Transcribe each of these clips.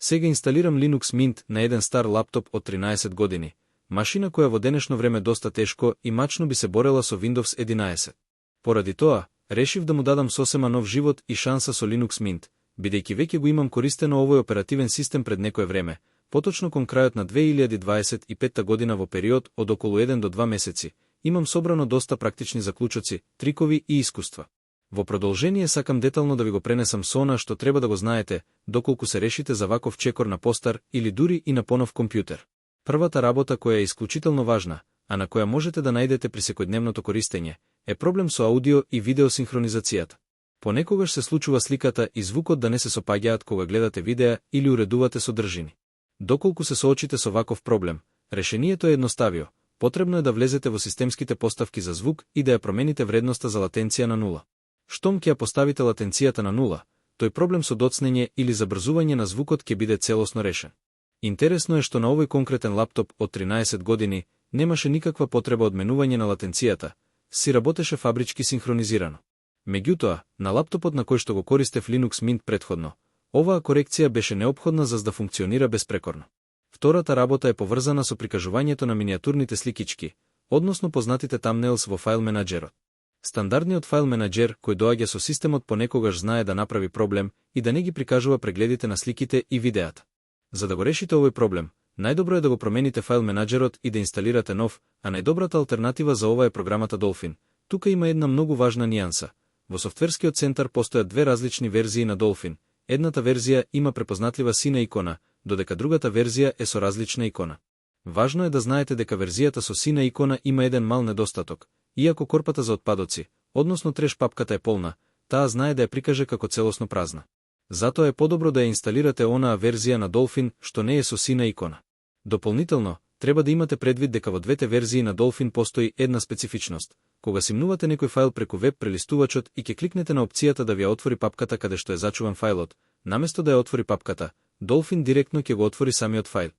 Сега инсталирам Linux Mint на еден стар лаптоп од 13 години, машина која во денешно време доста тешко и мачно би се борела со Windows 11. Поради тоа, решив да му дадам сосема нов живот и шанса со Linux Mint, бидејќи веќе го имам користено овој оперативен систем пред некое време, поточно кон крајот на 2025 година во период од околу 1 до 2 месеци, имам собрано доста практични заклучоци, трикови и искуства. Во продолжение сакам детално да ви го пренесам со она што треба да го знаете, доколку се решите за ваков чекор на постар или дури и на понов компјутер. Првата работа која е исклучително важна, а на која можете да најдете при секојдневното користење, е проблем со аудио и видео синхронизацијата. Понекогаш се случува сликата и звукот да не се сопаѓаат кога гледате видеа или уредувате содржини. Доколку се соочите со ваков проблем, решението е едноставио. Потребно е да влезете во системските поставки за звук и да ја промените вредноста за латенција на 0. Штом ќе ја поставите латенцијата на 0, тој проблем со доцнење или забрзување на звукот ќе биде целосно решен. Интересно е што на овој конкретен лаптоп од 13 години немаше никаква потреба од менување на латенцијата, си работеше фабрички синхронизирано. Меѓутоа, на лаптопот на кој што го користев Linux Mint претходно, оваа корекција беше неопходна за да функционира безпрекорно. Втората работа е поврзана со прикажувањето на миниатурните сликички, односно познатите thumbnails во файл менаџерот. Стандардниот файл менаџер кој доаѓа со системот понекогаш знае да направи проблем и да не ги прикажува прегледите на сликите и видеата. За да го решите овој проблем, најдобро е да го промените файл менаџерот и да инсталирате нов, а најдобрата алтернатива за ова е програмата Dolphin. Тука има една многу важна нијанса. Во софтверскиот центар постојат две различни верзии на Dolphin. Едната верзија има препознатлива сина икона, додека другата верзија е со различна икона. Важно е да знаете дека верзијата со сина икона има еден мал недостаток. Иако корпата за отпадоци, односно треш папката е полна, таа знае да ја прикаже како целосно празна. Затоа е подобро да ја инсталирате онаа верзија на Dolphin што не е со сина икона. Дополнително, треба да имате предвид дека во двете верзии на Dolphin постои една специфичност. Кога симнувате некој файл преку веб прелистувачот и ќе кликнете на опцијата да ви ја отвори папката каде што е зачуван фајлот, наместо да ја отвори папката, Dolphin директно ќе го отвори самиот файл.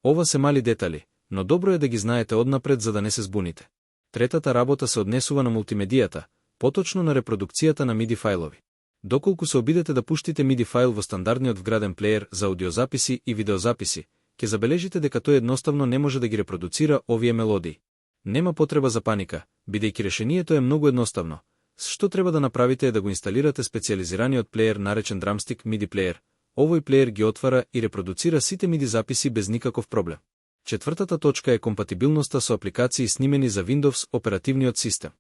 Ова се мали детали, но добро е да ги знаете однапред за да не се збуните. Третата работа се однесува на мултимедијата, поточно на репродукцијата на MIDI фајлови. Доколку се обидете да пуштите MIDI файл во стандардниот вграден плеер за аудиозаписи и видеозаписи, ќе забележите дека тој едноставно не може да ги репродуцира овие мелодии. Нема потреба за паника, бидејќи решението е многу едноставно. Што треба да направите е да го инсталирате специјализираниот плеер наречен Drumstick MIDI плеер. Овој плеер ги отвара и репродуцира сите MIDI записи без никаков проблем. Четвртата точка е компатибилноста со апликации снимени за Windows оперативниот систем.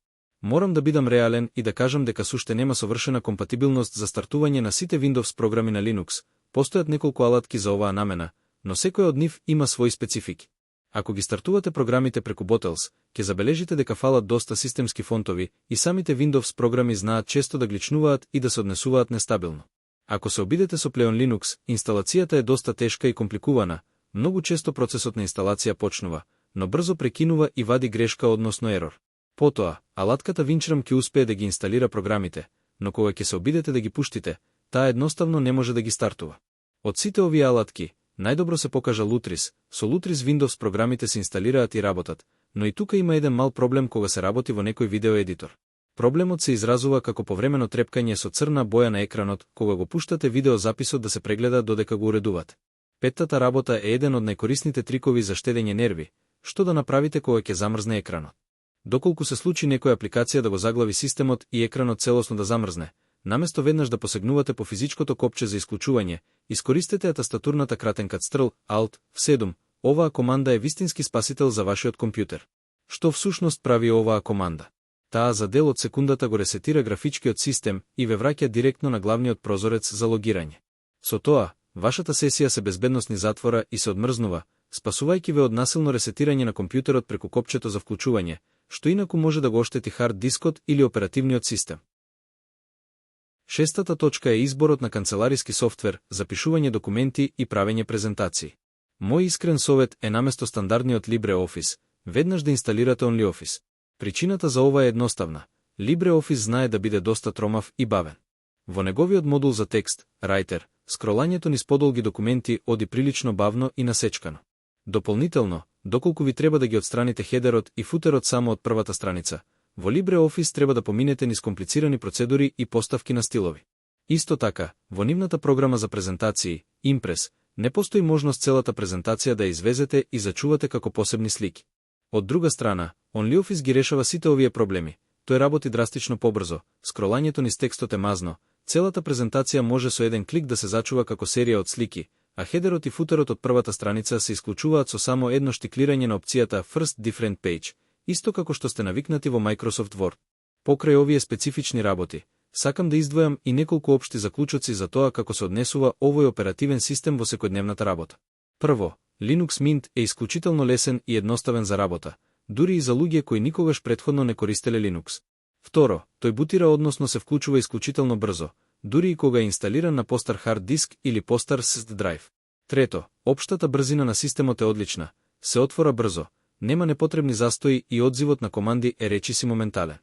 Морам да бидам реален и да кажам дека суште нема совршена компатибилност за стартување на сите Windows програми на Linux. Постојат неколку алатки за оваа намена, но секој од нив има свои специфики. Ако ги стартувате програмите преку Bottles, ќе забележите дека фалат доста системски фонтови и самите Windows програми знаат често да гличнуваат и да се однесуваат нестабилно. Ако се обидете со Pleon Linux, инсталацијата е доста тешка и компликувана, многу често процесот на инсталација почнува, но брзо прекинува и вади грешка односно ерор. Потоа, алатката Winchram ќе успее да ги инсталира програмите, но кога ќе се обидете да ги пуштите, таа едноставно не може да ги стартува. Од сите овие алатки, најдобро се покажа Lutris. Со Lutris Windows програмите се инсталираат и работат, но и тука има еден мал проблем кога се работи во некој видеоедитор. Проблемот се изразува како повремено трепкање со црна боја на екранот кога го пуштате видеозаписот да се прегледа додека го уредувате. Петтата работа е еден од најкорисните трикови за штедење нерви, што да направите кога ќе замрзне екранот. Доколку се случи некоја апликација да го заглави системот и екранот целосно да замрзне, наместо веднаш да посегнувате по физичкото копче за исклучување, искористете ја тастатурната кратенка стрл Alt F7. Оваа команда е вистински спасител за вашиот компјутер. Што всушност прави оваа команда? Таа за дел од секундата го ресетира графичкиот систем и ве враќа директно на главниот прозорец за логирање. Со тоа, вашата сесија се безбедносни затвора и се одмрзнува, спасувајќи ве од насилно ресетирање на компјутерот преку копчето за вклучување, што инаку може да го оштети хард дискот или оперативниот систем. Шестата точка е изборот на канцелариски софтвер, запишување документи и правење презентации. Мој искрен совет е наместо стандардниот LibreOffice, веднаш да инсталирате OnlyOffice. Причината за ова е едноставна. LibreOffice знае да биде доста тромав и бавен. Во неговиот модул за текст, Writer, скролањето низ подолги документи оди прилично бавно и насечкано. Дополнително, доколку ви треба да ги отстраните хедерот и футерот само од првата страница, во LibreOffice треба да поминете низ комплицирани процедури и поставки на стилови. Исто така, во нивната програма за презентации, Impress, Не постои можност целата презентација да ја извезете и зачувате како посебни слики. Од друга страна, OnlyOffice ги решава сите овие проблеми. Тој работи драстично побрзо, скролањето низ текстот е мазно, целата презентација може со еден клик да се зачува како серија од слики, а хедерот и футерот од првата страница се исклучуваат со само едно штиклирање на опцијата First Different Page, исто како што сте навикнати во Microsoft Word. Покрај овие специфични работи, сакам да издвојам и неколку општи заклучоци за тоа како се однесува овој оперативен систем во секојдневната работа. Прво, Linux Mint е исклучително лесен и едноставен за работа, дури и за луѓе кои никогаш претходно не користеле Linux. Второ, тој бутира односно се вклучува исклучително брзо, дури и кога е инсталиран на постар хард диск или постар SSD драйв. Трето, општата брзина на системот е одлична, се отвора брзо, нема непотребни застои и одзивот на команди е речиси моментален.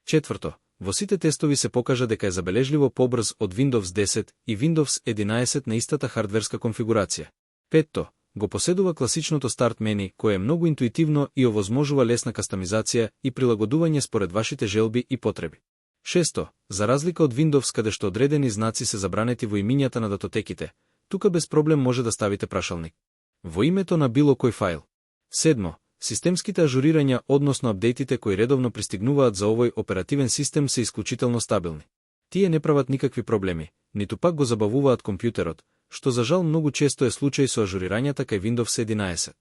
Четврто, во сите тестови се покажа дека е забележливо побрз од Windows 10 и Windows 11 на истата хардверска конфигурација. Петто, го поседува класичното старт мени, кое е многу интуитивно и овозможува лесна кастомизација и прилагодување според вашите желби и потреби. Шесто, за разлика од Windows каде што одредени знаци се забранети во имињата на датотеките, тука без проблем може да ставите прашалник во името на било кој файл. Седмо, системските ажурирања односно апдейтите кои редовно пристигнуваат за овој оперативен систем се исклучително стабилни. Тие не прават никакви проблеми, ниту пак го забавуваат компјутерот, што за жал многу често е случај со ажурирањата кај Windows 11.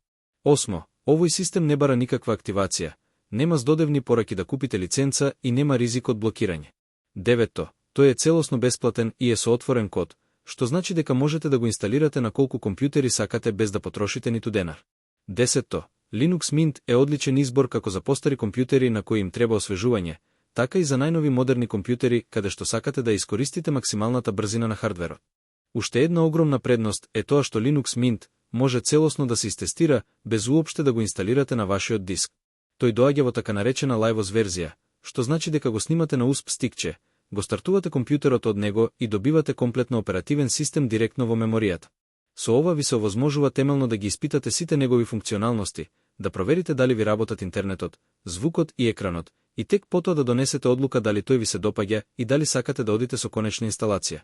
Осмо, овој систем не бара никаква активација, нема здодевни пораки да купите лиценца и нема ризик од блокирање. Деветто, тој е целосно бесплатен и е со отворен код, што значи дека можете да го инсталирате на колку компјутери сакате без да потрошите ниту денар. Десетто, Linux Mint е одличен избор како за постари компјутери на кои им треба освежување, така и за најнови модерни компјутери каде што сакате да искористите максималната брзина на хардверот. Уште една огромна предност е тоа што Linux Mint може целосно да се истестира без уопште да го инсталирате на вашиот диск. Тој доаѓа во така наречена LiveOS верзија, што значи дека го снимате на USB стикче, го стартувате компјутерот од него и добивате комплетно оперативен систем директно во меморијата. Со ова ви се овозможува темелно да ги испитате сите негови функционалности, да проверите дали ви работат интернетот, звукот и екранот, и тек потоа да донесете одлука дали тој ви се допаѓа и дали сакате да одите со конечна инсталација.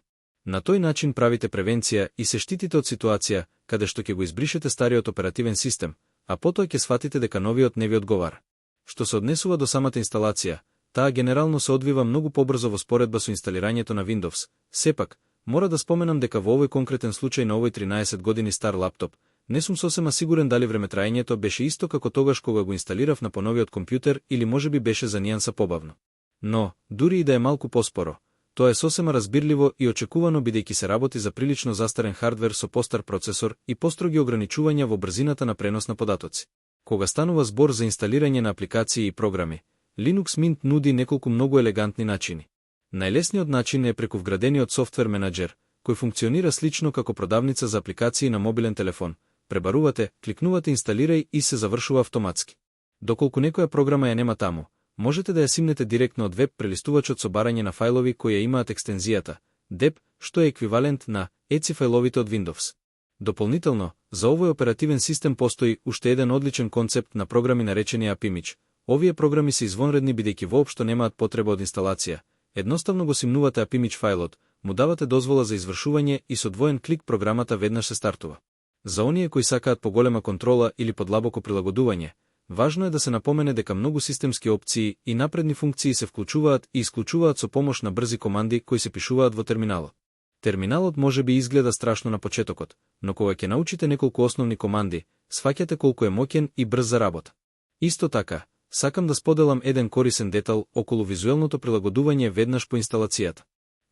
На тој начин правите превенција и се штитите од ситуација каде што ќе го избришете стариот оперативен систем, а потоа ќе сватите дека новиот не ви одговара. Што се однесува до самата инсталација, таа генерално се одвива многу побрзо во споредба со инсталирањето на Windows. Сепак, мора да споменам дека во овој конкретен случај на овој 13 години стар лаптоп, не сум сосема сигурен дали времетраењето беше исто како тогаш кога го инсталирав на поновиот компјутер или можеби беше за нијанса побавно. Но, дури и да е малку поспоро, тоа е сосема разбирливо и очекувано бидејќи се работи за прилично застарен хардвер со постар процесор и построги ограничувања во брзината на пренос на податоци. Кога станува збор за инсталирање на апликации и програми, Linux Mint нуди неколку многу елегантни начини. Најлесниот начин е преку вградениот софтвер менаџер, кој функционира слично како продавница за апликации на мобилен телефон. Пребарувате, кликнувате инсталирај и се завршува автоматски. Доколку некоја програма ја нема таму, можете да ја симнете директно од веб прелистувачот со барање на фајлови кои ја имаат екстензијата DEP, што е еквивалент на ECI фајловите од Windows. Дополнително, за овој оперативен систем постои уште еден одличен концепт на програми наречени AppImage. Овие програми се извонредни бидејќи воопшто немаат потреба од инсталација. Едноставно го симнувате AppImage фајлот, му давате дозвола за извршување и со двоен клик програмата веднаш се стартува. За оние кои сакаат поголема контрола или подлабоко прилагодување, важно е да се напомене дека многу системски опции и напредни функции се вклучуваат и исклучуваат со помош на брзи команди кои се пишуваат во терминалот. Терминалот може би изгледа страшно на почетокот, но кога ќе научите неколку основни команди, сфаќате колку е моќен и брз за работа. Исто така, сакам да споделам еден корисен детал околу визуелното прилагодување веднаш по инсталацијата.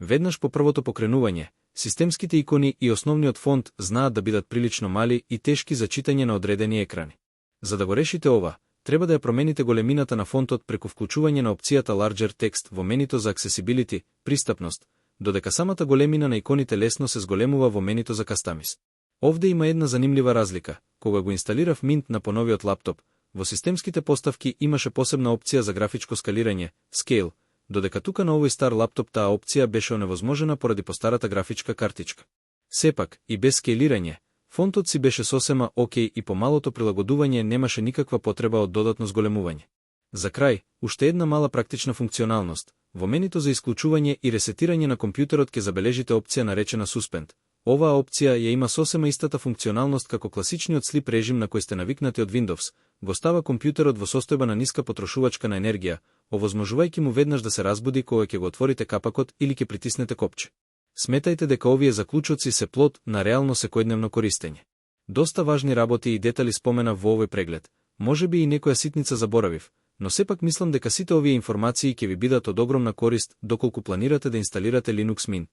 Веднаш по првото покренување, системските икони и основниот фонт знаат да бидат прилично мали и тешки за читање на одредени екрани. За да го решите ова, треба да ја промените големината на фонтот преку вклучување на опцијата Larger Text во менито за Accessibility, пристапност, додека самата големина на иконите лесно се зголемува во менито за Customize. Овде има една занимлива разлика. Кога го инсталирав Mint на поновиот лаптоп, во системските поставки имаше посебна опција за графичко скалирање, Scale, додека тука на овој стар лаптоп таа опција беше оневозможена поради постарата графичка картичка. Сепак, и без скейлирање, фонтот си беше сосема окей и по малото прилагодување немаше никаква потреба од додатно зголемување. За крај, уште една мала практична функционалност. Во менито за исклучување и ресетирање на компјутерот ќе забележите опција наречена Suspend. Оваа опција ја има сосема истата функционалност како класичниот слип режим на кој сте навикнати од Windows, го става компјутерот во состојба на ниска потрошувачка на енергија, овозможувајќи му веднаш да се разбуди кога ќе го отворите капакот или ќе притиснете копче. Сметајте дека овие заклучоци се плод на реално секојдневно користење. Доста важни работи и детали споменав во овој преглед, можеби и некоја ситница заборавив, но сепак мислам дека сите овие информации ќе ви бидат од огромна корист доколку планирате да инсталирате Linux Mint.